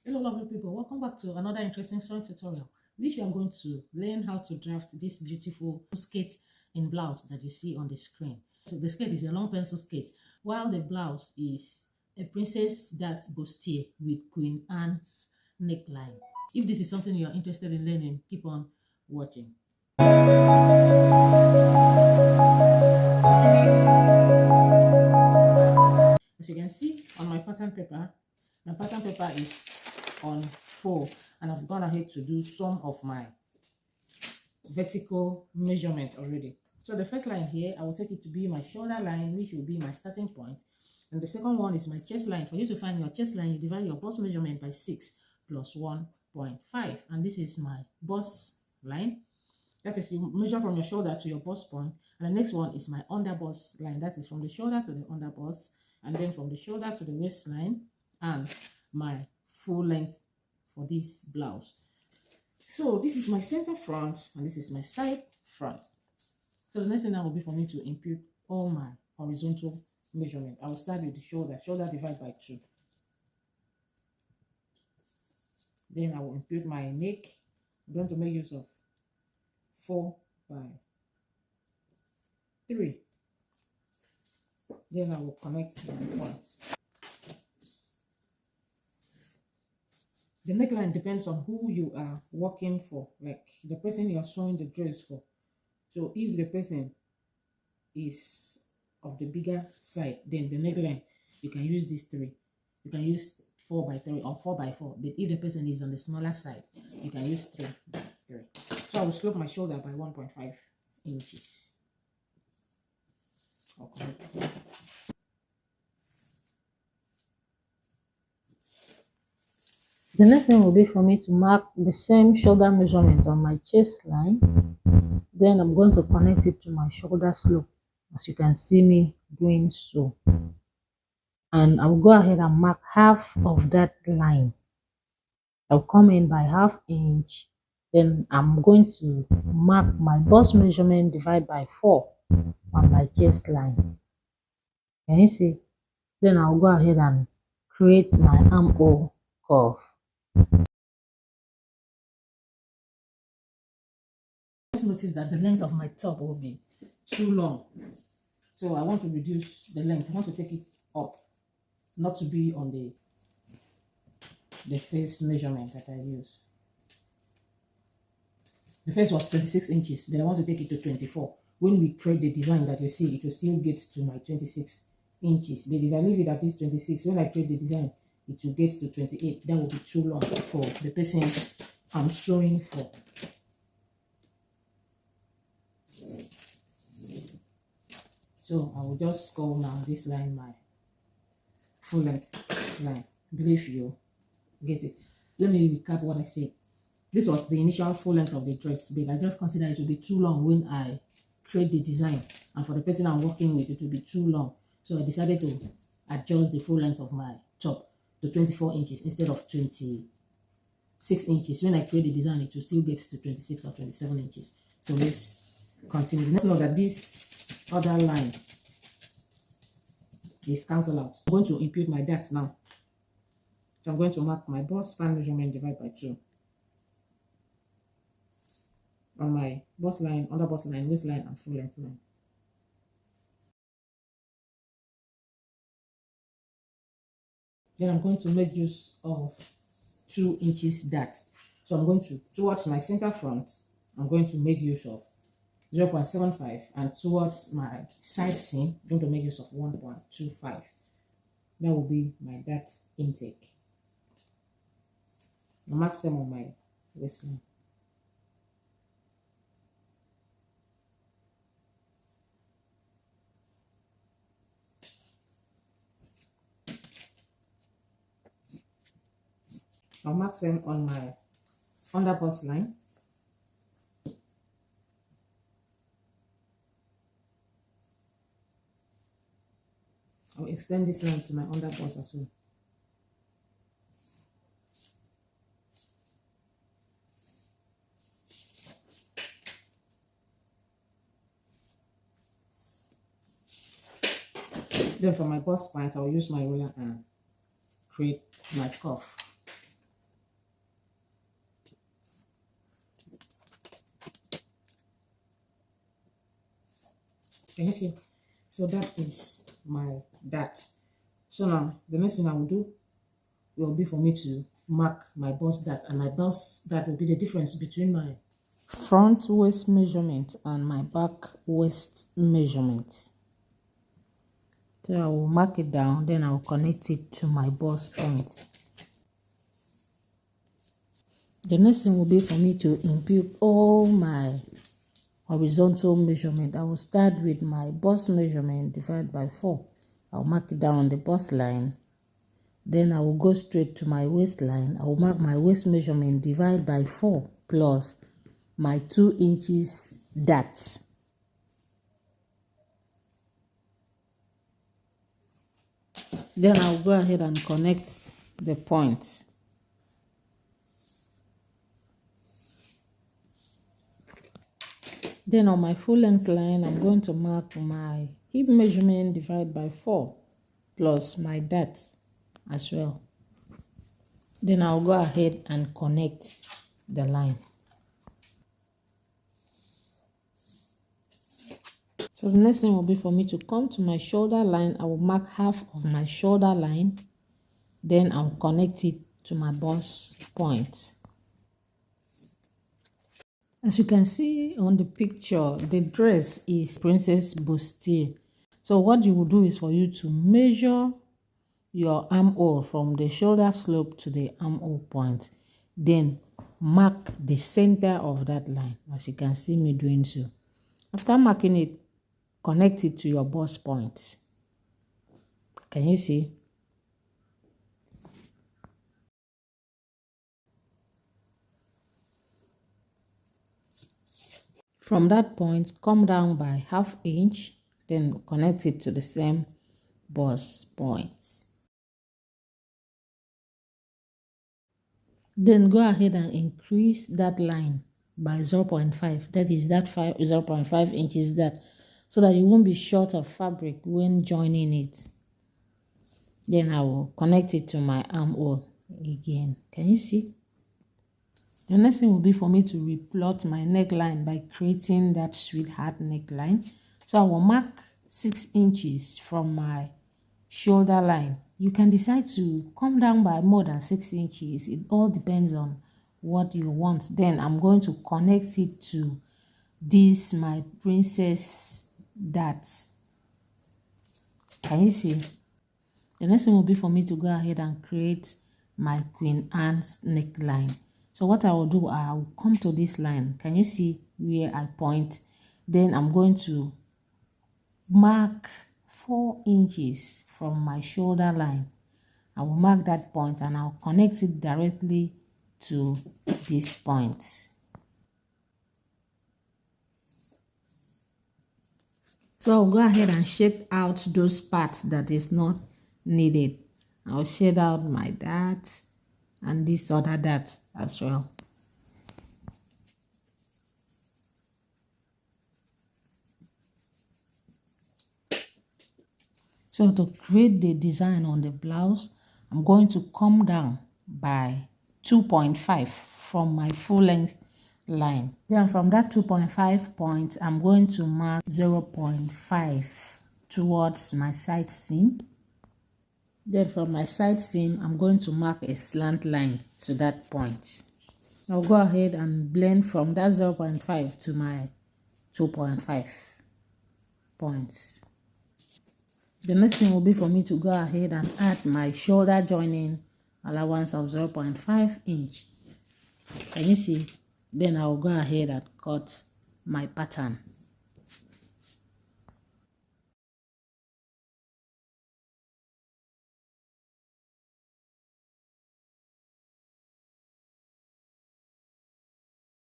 Hello lovely people, welcome back to another interesting sewing tutorial, which we are going to learn how to draft this beautiful skirt in blouse that you see on the screen. So the skirt is a long pencil skirt, while the blouse is a princess that bustier with Queen Anne's neckline. If this is something you're interested in learning, keep on watching. As you can see on my pattern paper, my pattern paper is on 4, and I've gone ahead to do some of my vertical measurement already. So the first line here, I will take it to be my shoulder line, which will be my starting point. And the second one is my chest line. For you to find your chest line, you divide your bust measurement by 6 plus 1.5. And this is my bust line. That is, you measure from your shoulder to your bust point. And the next one is my under bust line. That is from the shoulder to the under bust, and then from the shoulder to the waistline, and my full length for this blouse. So this is my center front, and this is my side front. So the next thing now will be for me to impute all my horizontal measurement. I will start with the shoulder. Shoulder divide by 2. Then I will impute my neck. I'm going to make use of 4 by 3. Then I will connect my points. The neckline depends on who you are working for, like the person you are sewing the dress for. So if the person is of the bigger side, then the neckline, you can use these 3. You can use 4 by 3 or 4 by 4. But if the person is on the smaller side, you can use 3 by 3. So I will slope my shoulder by 1.5 inches. Okay. The next thing will be for me to mark the same shoulder measurement on my chest line. Then I'm going to connect it to my shoulder slope, as you can see me doing so. And I'll go ahead and mark half of that line. I'll come in by ½ inch. Then I'm going to mark my bust measurement divided by 4 on my chest line. Can you see? Then I'll go ahead and create my armhole curve. Just notice that the length of my top will be too long, so I want to reduce the length. I want to take it up, not to be on the face measurement that I use. The face was 26 inches, then I want to take it to 24. When we create the design that you see, it will still get to my 26 inches. But if I leave it at this 26, when I create the design, it will get to 28. That will be too long for the person I'm sewing for. So I will just call now this line my full length line. I believe you get it. Let me recap what I said. This was the initial full length of the dress, but I just consider it will be too long when I create the design, and for the person I'm working with, it will be too long. So I decided to adjust the full length of my top to 24 inches instead of 26 inches. When I create the design, it will still get to 26 or 27 inches. So let's continue. Let's know that this other line is cancelled out. I'm going to impute my depth now. So I'm going to mark my bust span measurement divided by 2 on my bust line, under bust line, waistline, and full length line. Then I'm going to make use of 2 inches depth. So I'm going to, towards my center front, I'm going to make use of 0.75, and towards my side seam, I'm going to make use of 1.25. That will be my depth intake. The maximum on my waistline. I'll mark them on my under bust line. I'll extend this line to my under bust as well. Then for my bust point, I'll use my ruler and create my cuff. Can you see? So that is my that. So now the next thing I will do will be for me to mark my bust dart, and my bust dart will be the difference between my front waist measurement and my back waist measurement. So I will mark it down, then I will connect it to my bust point. The next thing will be for me to impute all my horizontal measurement. I will start with my bust measurement divided by 4. I'll mark it down on the bust line. Then I will go straight to my waistline. I will mark my waist measurement divided by 4 plus my 2 inches dart. Then I'll go ahead and connect the points. Then on my full length line, I'm going to mark my hip measurement divided by 4 plus my dart as well. Then I'll go ahead and connect the line. So the next thing will be for me to come to my shoulder line. I will mark half of my shoulder line. Then I'll connect it to my bust point. As you can see on the picture, the dress is Princess Bustier. So what you will do is for you to measure your armhole from the shoulder slope to the armhole point. Then mark the center of that line, as you can see me doing so. After marking it, connect it to your bust point. Can you see? From that point, come down by ½ inch, then connect it to the same bust point. Then go ahead and increase that line by 0.5. That is that 0.5 inches that, so that you won't be short of fabric when joining it. Then I will connect it to my armhole again. Can you see? The next thing will be for me to replot my neckline by creating that sweetheart neckline. So I will mark 6 inches from my shoulder line. You can decide to come down by more than 6 inches. It all depends on what you want. Then I'm going to connect it to this, my princess dart. Can you see? The next thing will be for me to go ahead and create my Queen Anne's neckline. So what I will do, I will come to this line. Can you see where I point? Then I'm going to mark 4 inches from my shoulder line. I will mark that point and I'll connect it directly to this point. So I'll go ahead and shade out those parts that is not needed. I'll shade out my dart and this other dart as well. So to create the design on the blouse, I'm going to come down by 2.5 from my full length line. Then from that 2.5 point, I'm going to mark 0.5 towards my side seam. Then from my side seam, I'm going to mark a slant line to that point. I'll go ahead and blend from that 0.5 to my 2.5 points. The next thing will be for me to go ahead and add my shoulder joining allowance of 0.5 inch. Can you see? Then I'll go ahead and cut my pattern.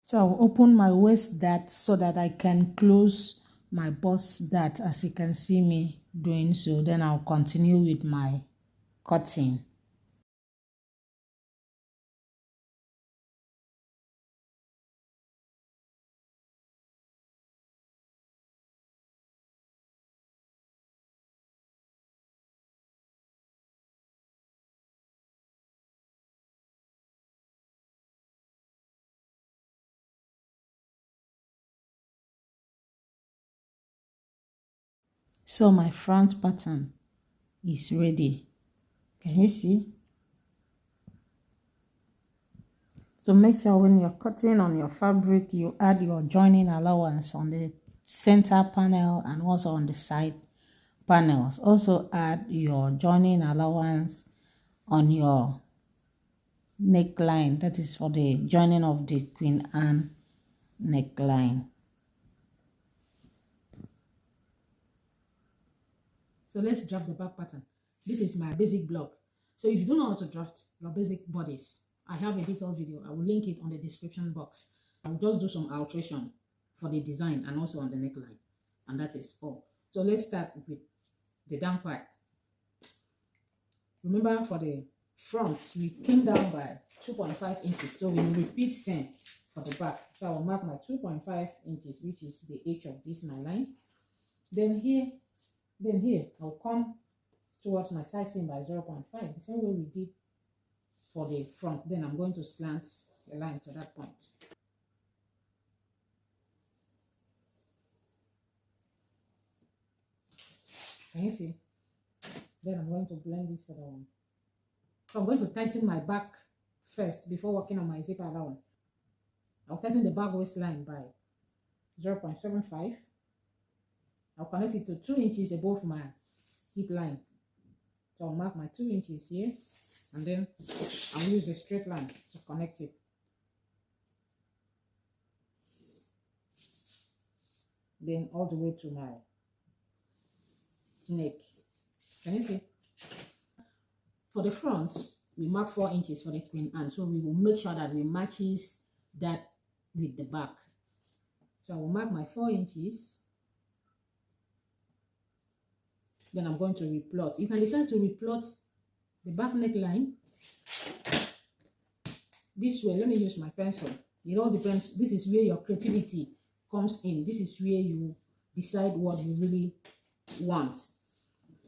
So I'll open my waist dart so that I can close my bust dart, as you can see me doing so. Then I'll continue with my cutting. So my front pattern is ready. Can you see? So make sure when you're cutting on your fabric, you add your joining allowance on the center panel and also on the side panels. Also add your joining allowance on your neckline. That is for the joining of the Queen Anne neckline. So let's draft the back pattern. This is my basic block. So if you don't know how to draft your basic bodice, I have a detailed video. I will link it on the description box. I will just do some alteration for the design and also on the neckline. And that is all. So let's start with the down part. Remember, for the front, we came down by 2.5 inches. So we will repeat same for the back. So I will mark my 2.5 inches, which is the edge of this my line. Then here I'll come towards my side seam by 0.5, the same way we did for the front. Then I'm going to slant a line to that point. Can you see? Then I'm going to blend this other one. So I'm going to tighten my back first before working on my zipper allowance. I'll tighten the back waistline by 0.75. I'll connect it to 2 inches above my hip line. So I'll mark my 2 inches here, and then I'll use a straight line to connect it. Then all the way to my neck. Can you see? For the front, we mark 4 inches for the Queen Anne. So we will make sure that we matches that with the back. So I will mark my 4 inches. Then I'm going to replot. You can decide to replot the back neckline this way. Let me use my pencil. It all depends. This is where your creativity comes in. This is where you decide what you really want.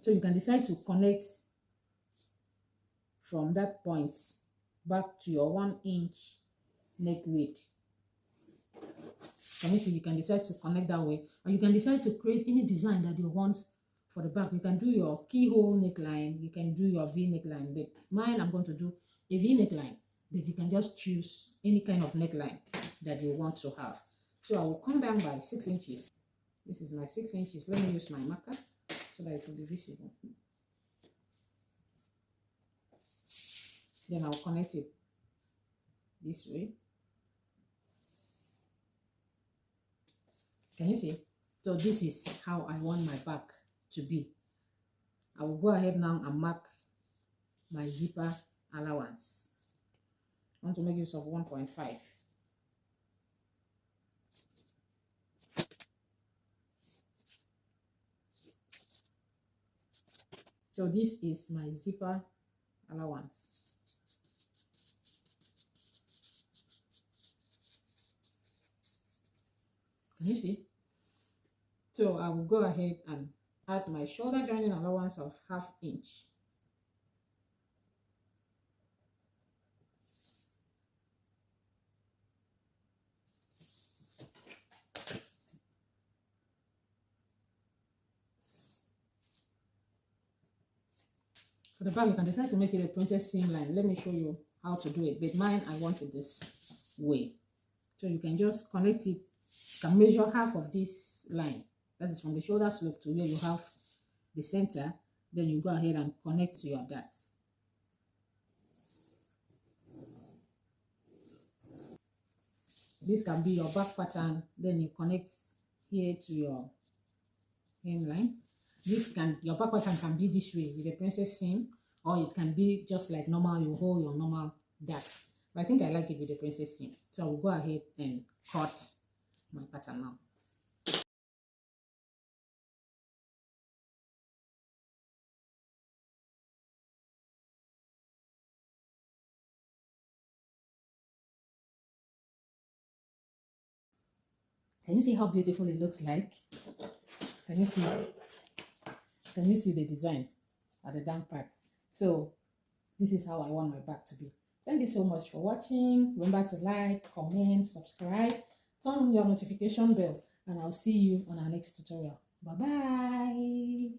So you can decide to connect from that point back to your 1 inch neck width. Can you see? You can decide to connect that way, or you can decide to create any design that you want for the back. You can do your keyhole neckline, you can do your V neckline, but mine, I'm going to do a V neckline, but you can just choose any kind of neckline that you want to have. So I will come down by 6 inches. This is my 6 inches. Let me use my marker so that it will be visible. Then I'll connect it this way. Can you see? So this is how I want my back to be. I will go ahead now and mark my zipper allowance. I want to make use of 1.5. So this is my zipper allowance. Can you see? So I will go ahead and add my shoulder joining allowance of 1/2 inch. For the back, you can decide to make it a princess seam line. Let me show you how to do it. But mine, I want it this way. So you can just connect it. You can measure 1/2 of this line. That is from the shoulder slope to where you have the center. Then you go ahead and connect to your dart. This can be your back pattern. Then you connect here to your hemline. Your back pattern can be this way with a princess seam, or it can be just like normal. You hold your normal dart. But I think I like it with the princess seam. So I will go ahead and cut my pattern now. Can you see how beautiful it looks like? Can you see? Can you see the design at the down part? So this is how I want my back to be. Thank you so much for watching. Remember to like, comment, subscribe, turn on your notification bell, and I'll see you on our next tutorial. Bye-bye.